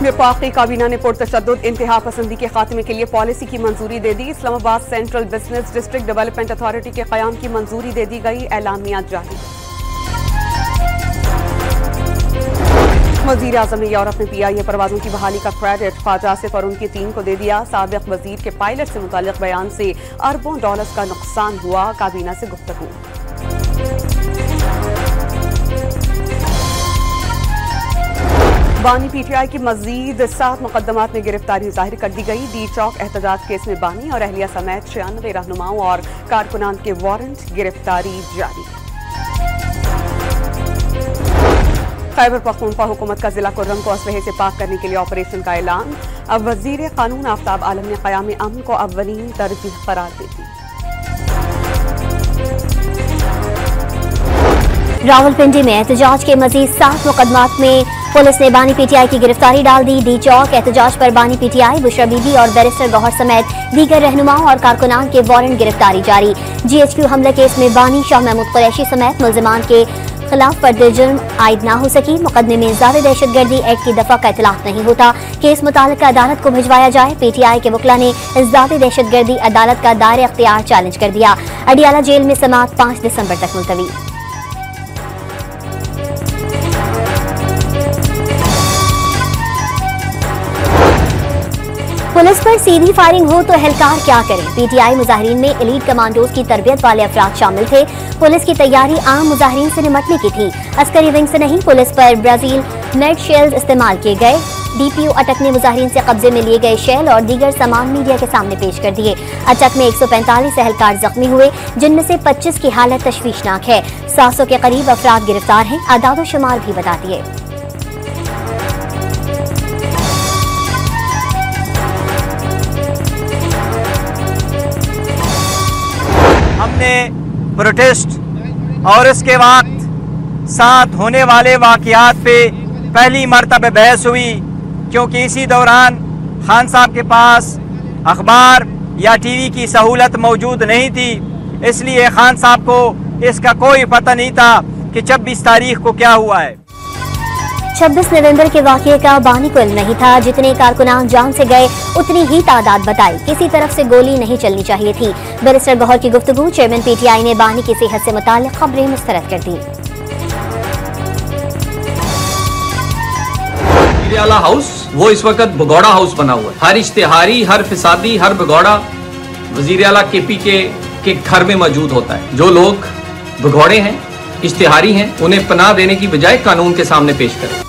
वफाकी काबीना ने पुरतशद्दुद इंतहा पसंदी के खात्मे के लिए पॉलिसी की मंजूरी दे दी। Islamabad central business district development authority के क़याम की मंजूरी दे दी गई। एलामिया जारी। वज़ीर आज़म यूरोप ने PIA परवाज़ों की बहाली का क्रेडिट ख्वाजा आसिफ और उनकी टीम को दे दिया। साबिक़ वज़ीर के पायलट से मुताल्लिक़ बयान से अरबों डॉलर्स का नुकसान हुआ। काबीना से गुफ्तगू। बानी PTI की मजीद 7 मुकदमात में गिरफ्तारी जाहिर कर दी गई। डी चौक एहतजाज केस में बानी और अहलिया समेत 96 रहनुमाओं और कारकुनान के वारंट। गिरफ्तारी जारी। खैबर पख्तूनख्वा हुकूमत का जिला कुर्रम को असलहे से पाक करने के लिए ऑपरेशन का ऐलान। अब वजीर कानून आफ्ताब आलम ने क़याम अमन को अव्वलीन तरजीह करार दे दी। रावलपिंडी में एहतजाज के मजीद 7 मुकदमात में पुलिस ने बानी PTI की गिरफ्तारी डाल दी। डी चौक एहतजाज पर बानी PTI, बुशरा बीबी और बैरिस्टर गौहर समेत दीगर रहनुमाओं और कारकुनान के वारंट। गिरफ्तारी जारी। GHQ हमला केस में बानी शाह महमूद कुरैशी समेत मुल्जिमान के खिलाफ फर्द जुर्म आयद ना हो सकी। मुकदमे में ज़ात दहशतगर्दी एक्ट की दफा का इतलाफ नहीं होता। केस मुताल्लिक़ अदालत को भिजवाया जाए। PTI के वकला ने ज़ात दहशतगर्दी अदालत का दायरे अख्तियार चैलेंज कर दिया। अडियाला जेल में समाअत 5 दिसंबर तक मुलतवी। पुलिस पर सीधी फायरिंग हो तो एहलकार क्या करें। PTI मुजाहिरीन में एलीट कमांडोज की तरबियत वाले अफराद शामिल थे। पुलिस की तैयारी आम मुजाहिरीन से निमटने की थी। अस्करी विंग से नहीं, पुलिस पर ब्राजील मेड शेल्स इस्तेमाल किए गए। DPO अटक ने मुजाहिरीन से कब्जे में लिए गए शेल और दीगर सामान मीडिया के सामने पेश कर दिए। अटक में 145 एहलकार जख्मी हुए, जिनमें से 25 की हालत तशवीशनाक है। 700 के करीब अफराद गिरफ्तार हैं। आदादो शुमार भी बता दिए। हमने प्रोटेस्ट और इसके बाद साथ होने वाले वाक़यात पे पहली मरतबा बहस हुई, क्योंकि इसी दौरान खान साहब के पास अखबार या TV की सहूलत मौजूद नहीं थी। इसलिए खान साहब को इसका कोई पता नहीं था कि 26 तारीख को क्या हुआ है। 26 नवंबर के वाक़ये का बानी को इल्म नहीं था। जितने कारकुनान जान से गए उतनी ही तादाद बताई। किसी तरफ से गोली नहीं चलनी चाहिए थी। बैरिस्टर गौहर की गुफ्तगू। चेयरमैन PTI ने बानी की सेहत से मुताल्लिक़ खबरें मुस्तरद कर दी। वज़ीर-ए-आला हाउस वो इस वक्त भगौड़ा हाउस बना हुआ है। हर इश्तिहारी, हर फिसादी, हर भगौड़ा वज़ीर-ए-आला KP के घर में मौजूद होता है। जो लोग भगौड़े हैं, इश्तिहारी हैं, उन्हें पनाह देने की बजाय कानून के सामने पेश करें।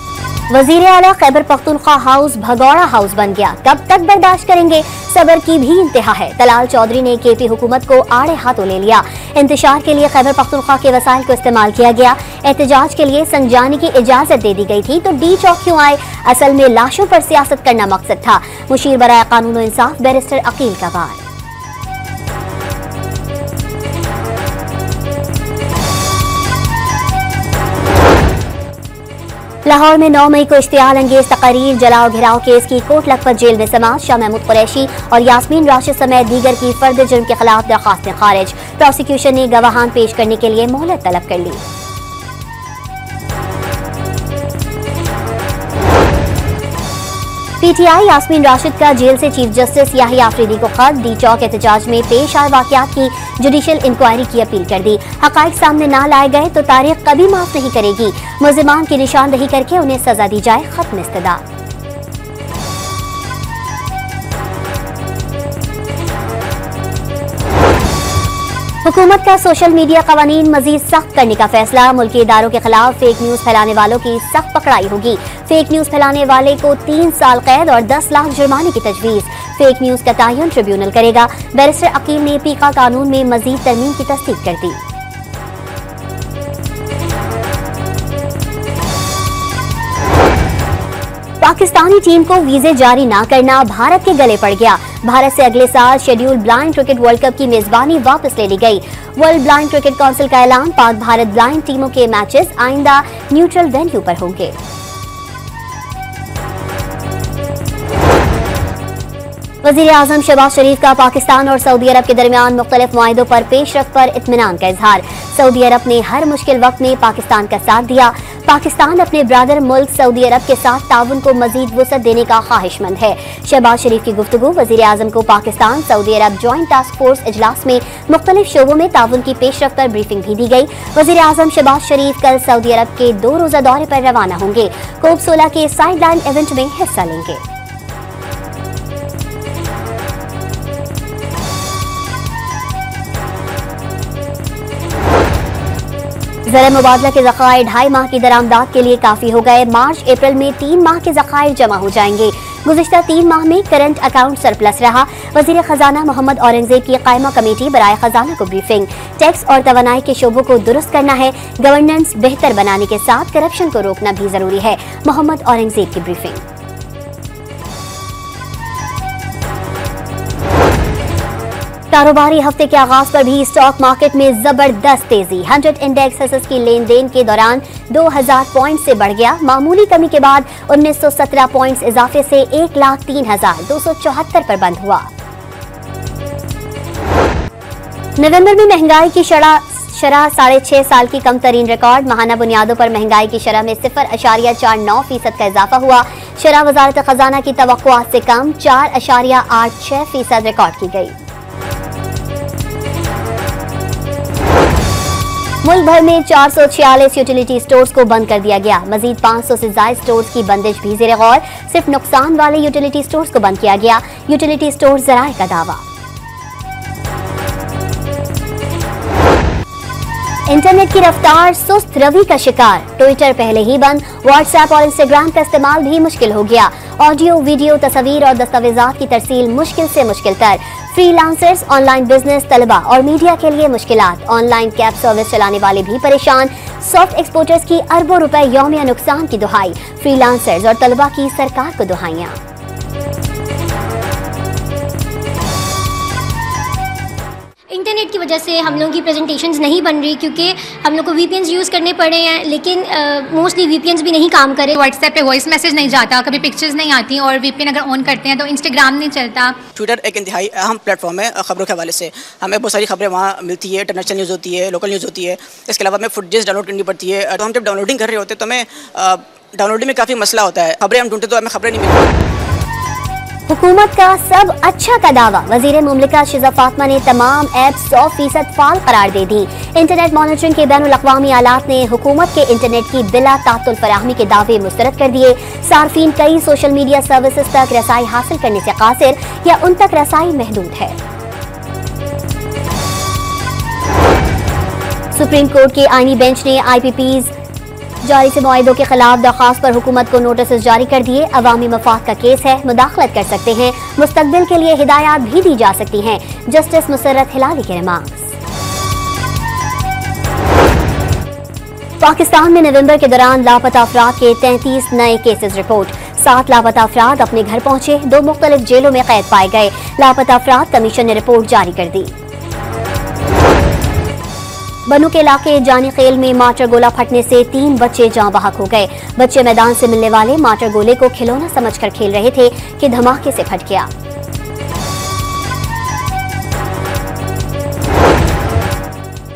वज़ीर आला खैबर पख्तूनख्वा हाउस भगौड़ा हाउस बन गया। कब तक बर्दाश्त करेंगे? सबर की भी इंतहा है। तलाल चौधरी ने KP हुकूमत को आड़े हाथों ले लिया। इंतशार के लिए खैबर पख्तूनख्वा के वसाइल को इस्तेमाल किया गया। एहतजाज के लिए संजानी की इजाजत दे दी गई थी तो डी चौक क्यों आए? असल में लाशों पर सियासत करना मकसद था। मुशीर बराए कानून और इंसाफ बैरिस्टर अकील का बार। लाहौर में 9 मई को इश्तियाल अंगेज तकारीर, जलाओ घिराव केस की कोट लखपत जेल में समाअत। शाह महमूद कुरैशी और यास्मीन राशिद समेत दीगर की फर्द जुर्म के खिलाफ दरखास्तें खारिज। प्रोसिक्यूशन ने गवाहान पेश करने के लिए मोहलत तलब कर ली। PTI यास्मीन राशिद का जेल से चीफ जस्टिस याहिया आफरीदी को खत। डी चौक एहतजाज में पेश आए वाकयात की जुडिशियल इंक्वायरी की अपील कर दी। हकाइक सामने ना लाए गए तो तारीख कभी माफ नहीं करेगी। मुल्जिमान की निशानदही करके उन्हें सजा दी जाए। खत्म इस्तदा। हुकूमत का सोशल मीडिया कवानीन मजीद सख्त करने का फैसला। मुल्की इदारों के खिलाफ फेक न्यूज फैलाने वालों की सख्त पकड़ाई होगी। फेक न्यूज फैलाने वाले को 3 साल कैद और 10 लाख जुर्माने की तजवीज़। फेक न्यूज का तयन ट्रिब्यूनल करेगा। बैरिस्टर अकील ने पीका कानून में मजीद तरमीम की तस्दीक कर दी। पाकिस्तानी टीम को वीजे जारी न करना भारत के गले पड़ गया। भारत से अगले साल schedule blind cricket world cup की मेजबानी वापस ले ली गई। वर्ल्ड ब्लाइंड क्रिकेट काउंसिल का ऐलान, पाक भारत ब्लाइंड टीमों के मैचेस आइंदा न्यूट्रल वेन्यू पर होंगे। वज़ीर आज़म शहबाज शरीफ का पाकिस्तान और सऊदी अरब के दरमियान मुख्तलिफ मुआहिदों पर पेशरफ्त पर इत्मीनान का इजहार। सऊदी अरब ने हर मुश्किल वक्त में पाकिस्तान का साथ दिया। पाकिस्तान अपने ब्रादर मुल्क सऊदी अरब के साथ ताउन को मजीद वुसअत देने का ख्वाहिशमंद है। शहबाज शरीफ की गुफ्तगू। वज़ीर आज़म को पाकिस्तान सऊदी अरब जॉइंट टास्क फोर्स इजलास में मुख्तलिफ शोबों में ताउन की पेशरफ्त पर ब्रीफिंग भी दी गई। वज़ीर आज़म शहबाज शरीफ कल सऊदी अरब के 2 रोज़ा दौरे पर रवाना होंगे। कोप 16 के साइडलाइन इवेंट में हिस्सा लेंगे। ज़र मुबादला के ज़खायर 2.5 माह की दरामदाद के लिए काफ़ी हो गए। मार्च अप्रैल में 3 माह के ज़खायर जमा हो जाएंगे। गुज़िश्ता 3 माह में करंट अकाउंट सरप्लस रहा। वज़ीर ख़जाना मोहम्मद औरंगज़ेब की कायमा कमेटी बराए ख़जाना को ब्रीफिंग। टैक्स और तवानाई के शोबों को दुरुस्त करना है। गवर्नेंस बेहतर बनाने के साथ करप्शन को रोकना भी ज़रूरी है। मोहम्मद औरंगज़ेब की ब्रीफिंग। कारोबारी हफ्ते के आगाज पर भी स्टॉक मार्केट में जबरदस्त तेजी। 100 इंडेक्स सेंसेक्स की लेन देन के दौरान 2000 पॉइंट से बढ़ गया। मामूली कमी के बाद 1917 पॉइंट्स इजाफे से 1,03,274 पर बंद हुआ। नवंबर में महंगाई की शरह 6.5 साल की कम तरीन रिकॉर्ड। माहाना बुनियादों पर महंगाई की शरह में 0.49% का इजाफा हुआ। शरह वजारत खजाना की तवक्कुआत से कम 4.86% रिकॉर्ड की गई। मुल्क भर में 446 यूटिलिटी स्टोर्स को बंद कर दिया गया। मजीद 500 से ज्यादा स्टोर्स की बंदिश भी ज़ेरे गौर। सिर्फ नुकसान वाले यूटिलिटी स्टोर्स को बंद किया गया। यूटिलिटी स्टोर ज़राए का दावा। इंटरनेट की रफ्तार सुस्त रवि का शिकार। ट्विटर पहले ही बंद। व्हाट्सएप और इंस्टाग्राम का इस्तेमाल भी मुश्किल हो गया। ऑडियो, वीडियो, तस्वीर और दस्तावेजात की तरसील मुश्किल से मुश्किल तर। फ्रीलांसर्स, ऑनलाइन बिजनेस, तलबा और मीडिया के लिए मुश्किलात। ऑनलाइन कैब सर्विस चलाने वाले भी परेशान। सॉफ्ट एक्सपोर्टर्स की अरबों रुपए यौमिया नुकसान की दुहाई। फ्रीलांसर्स और तलबा की सरकार को दुहाइयां। इंटरनेट की वजह से हम लोगों की प्रेजेंटेशंस नहीं बन रही क्योंकि हम लोग को वीपीएन्स यूज़ करने पड़े हैं, लेकिन मोस्टली वीपीएन्स भी नहीं काम करे। व्हाट्सएप पे वॉइस मैसेज नहीं जाता, कभी पिक्चर्स नहीं आती, और वीपीएन अगर ऑन करते हैं तो इंस्टाग्राम नहीं चलता। ट्विटर एक इंतहाई अहम प्लेटफॉर्म है खबरों के हवाले से। हमें बहुत सारी खबरें वहाँ मिलती है। इंटरनेशनल न्यूज़ होती है, लोकल न्यूज़ होती है। इसके अलावा हमें फुटेज डाउनलोड करनी पड़ती है। तो हम जब डाउनलोडिंग कर रहे होते हैं तो हमें डाउनलोडिंग में काफ़ी मसला होता है। खबरें हम ढूंढते तो हमें खबरें नहीं मिलती। हुकूमत का सब अच्छा का दावा। वजीर मुमलिका शिजा फातिमा ने तमाम ऐप 100% फाल करार दे दी। इंटरनेट मॉनिटरिंग के बैनुल अक़वामी आलात ने हुकूमत के इंटरनेट की बिला तातुल फराहमी के दावे मुस्तरद कर दिए। सार्फिन कई सोशल मीडिया सर्विसेज तक रसाई हासिल करने से कासिर या उन तक रसाई महदूद है। सुप्रीम कोर्ट के आईनी बेंच ने IPPs जारी से मुआहिदों के खिलाफ दरख्वास्त पर हुकूमत को नोटिस जारी कर दिए। अवामी मफाद का केस है, मुदाखलत कर सकते हैं। मुस्तकबिल के लिए हिदायत भी दी जा सकती हैं। जस्टिस मुसर्रत हिलाली के रिमार्क्स। पाकिस्तान में नवंबर के दौरान लापता अफराद के 33 नए केसेस रिपोर्ट। 7 लापता अफराद अपने घर पहुंचे। 2 मुख्तलिफ जेलों में कैद पाए गए। लापता अफराद कमीशन ने रिपोर्ट जारी कर दी। बनू के इलाके जानी खेल में माटर गोला फटने से 3 बच्चे जाँ बहक हो गए। बच्चे मैदान से मिलने वाले माटर गोले को खिलौना समझकर खेल रहे थे कि धमाके से फट गया।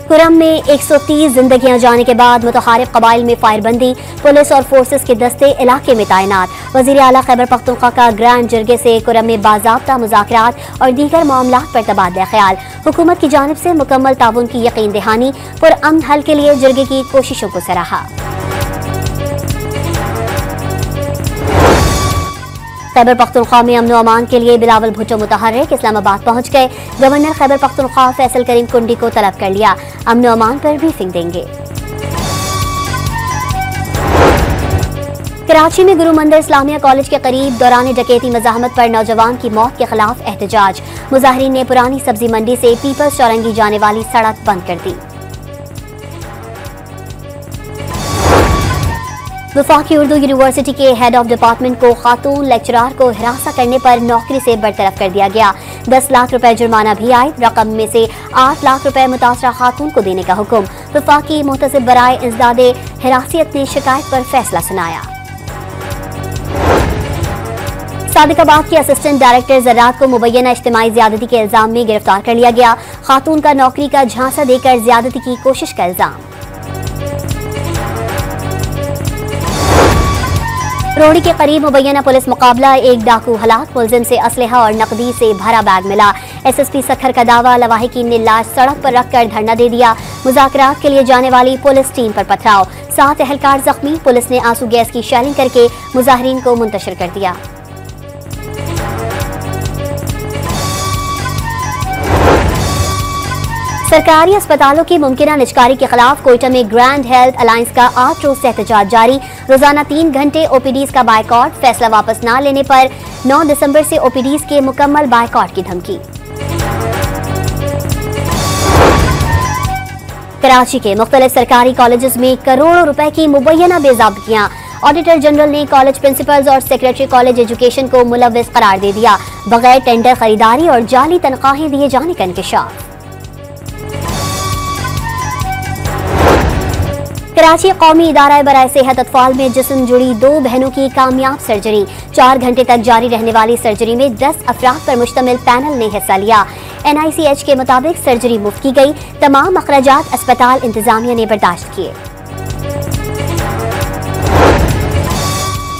कुरम में 130 जिंदगियां जाने के बाद मुतहारिफ कबाइल में फायरबंदी। पुलिस और फोर्सेस के दस्ते इलाके में तैनात। वजीर आला खैबर पख्तूनख्वा का ग्रैंड जरगे से कुरम में बाज़ाब्ता मुज़ाकरात और दीगर मामलात पर तबादला ख्याल। हुकूमत की जानिब से मुकम्मल ताउन की यकीन दहानी। पुरअमन हल के लिए जरगे की कोशिशों को सराहा। खैबर पख्तूनख्वा में अमन अमान के लिए बिलावल भुट्टो मुतहर्रिक इस्लामाबाद पहुंच गए। गवर्नर खैबर पख्तूनख्वा फैसल करीम कुंडी को तलब कर लिया। अमन अमान पर ब्रीफिंग देंगे। कराची में गुरु मंदिर इस्लामिया कॉलेज के करीब दौरान डकैती मज़ाहमत पर नौजवान की मौत के खिलाफ एहतजाज। मुजाहिरीन ने पुरानी सब्जी मंडी से पीपल्स चौरंगी जाने वाली सड़क बंद कर दी। वफाकी उर्दू यूनिवर्सिटी के हेड ऑफ डिपार्टमेंट को खातून लेक्चरार को हिरासा करने पर नौकरी से बरतरफ कर दिया गया। 10 लाख रुपए जुर्माना भी आए। रकम में से 8 लाख रुपए मुतासरा खातून को देने का हुक्म। वफाकी मुहतसिब बराए इंसदादे हिरासियत ने शिकायत पर फैसला सुनाया। सादिकाबाद के असिस्टेंट डायरेक्टर ज़राअत को मुबैना इज्तिमाई ज़्यादती के इल्जाम में गिरफ्तार कर लिया गया। खातून का नौकरी का झांसा देकर ज़्यादती की कोशिश का इल्जाम। रोहड़ी के करीब मुबैना पुलिस मुकाबला, एक डाकू हलाक, मुलजिम से असलहा और नकदी से भरा बैग मिला। SSP सखर का दावा, लवाहिकीन ने लाश सड़क पर रखकर धरना दे दिया। मुज़ाकरात के लिए जाने वाली पुलिस टीम पर पथराव, 7 एहलकार जख्मी। पुलिस ने आंसू गैस की शेलिंग करके मुजाहिरीन को मुंतशिर कर दिया। सरकारी अस्पतालों की मुमकिना निजकारी के खिलाफ कोयटा में ग्रैंड हेल्थ अलायंस का 8 रोज से एहतजाज जारी। रोजाना 3 घंटे OPDs का बायकॉट, फैसला वापस न लेने पर 9 दिसंबर से OPDs के मुकम्मल बायकॉट की धमकी। कराची के मुख्तलिफ सरकारी कॉलेजेस में करोड़ों रुपए की मुबैना बेज़ाब्तियां। ऑडिटर जनरल ने कॉलेज प्रिंसिपल्स और सेक्रेटरी कॉलेज एजुकेशन को मुलव्विस करार दे दिया। बगैर टेंडर खरीदारी और जाली तनख्वाहें दिए जाने का इंकशाफ। कराची कौमी इदारा बराए सेहत अतफाल में जिस्म जुड़ी 2 बहनों की कामयाब सर्जरी। 4 घंटे तक जारी रहने वाली सर्जरी में 10 अफराद पर मुश्तमिल पैनल ने हिस्सा लिया। NICH के मुताबिक सर्जरी मुफ्त की गई। तमाम अखराजात अस्पताल इंतजामिया ने बर्दाश्त किए।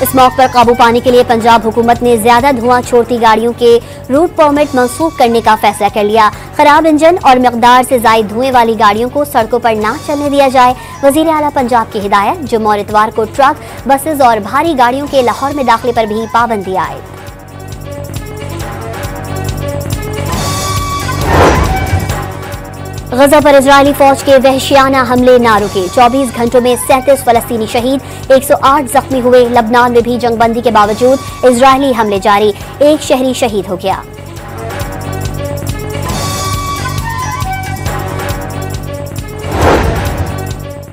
इस मौके पर काबू पाने के लिए पंजाब हुकूमत ने ज्यादा धुआं छोड़ती गाड़ियों के रूट परमिट मंसूख करने का फैसला कर लिया। खराब इंजन और मिकदार से जायद धुएं वाली गाड़ियों को सड़कों पर ना चलने दिया जाए। वजीर आला पंजाब की हिदायत। जुम्मा और इतवार को ट्रक, बसेस और भारी गाड़ियों के लाहौर में दाखिले पर भी पाबंदी आए। गजा पर इजरायली फौज के वहशियाना हमले ना रुके। 24 घंटों में 37 फलस्तीनी शहीद, 108 जख्मी हुए। लबनान में भी जंगबंदी के बावजूद इजरायली हमले जारी, 1 शहरी शहीद हो गया।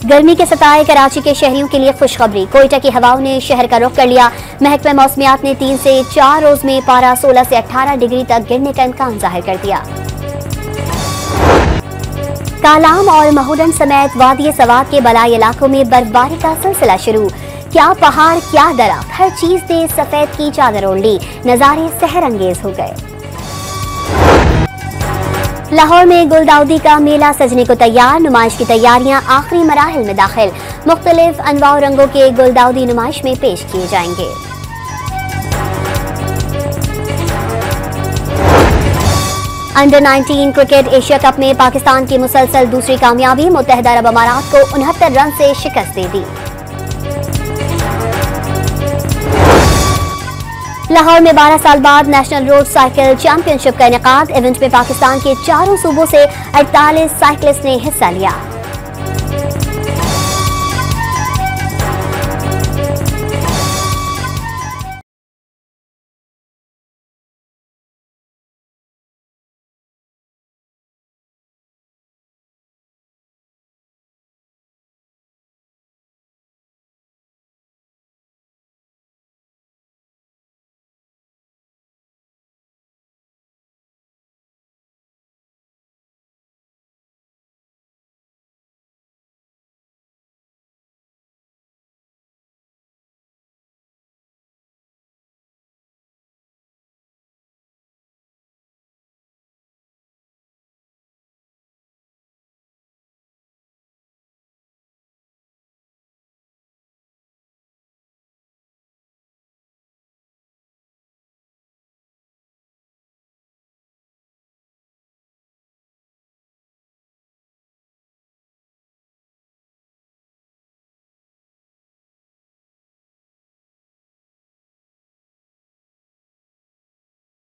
गर्मी के सताए कराची के शहरियों के लिए खुशखबरी। कोयटा की हवाओं ने शहर का रुख कर लिया। महकमा मौसमियात ने 3 से 4 रोज में पारा 16 से 18 डिग्री तक गिरने का इम्कान जाहिर कर दिया। कालाम और महूरन समेत वादी सवात के बलाई इलाकों में बर्फबारी का सिलसिला शुरू। क्या पहाड़, क्या दरख्त, हर चीज ने सफेद की चादर ओढ़ ली। नजारे सहर अंगेज हो गए। लाहौर में गुलदाउदी का मेला सजने को तैयार। नुमाइश की तैयारियां आखिरी मराहिल में दाखिल। मुख्तलिफ अनवाउ रंगों के गुलदाउदी नुमाइश में पेश किए जाएंगे। अंडर 19 क्रिकेट एशिया कप में पाकिस्तान की मुसलसल दूसरी कामयाबी। मुत्तहिदा अरब अमारात को 69 रन से शिकस्त दे दी। लाहौर में 12 साल बाद नेशनल रोड साइकिल चैंपियनशिप का इनेकाद। इवेंट में पाकिस्तान के 4 सूबों से 48 साइकिलिस्ट ने हिस्सा लिया।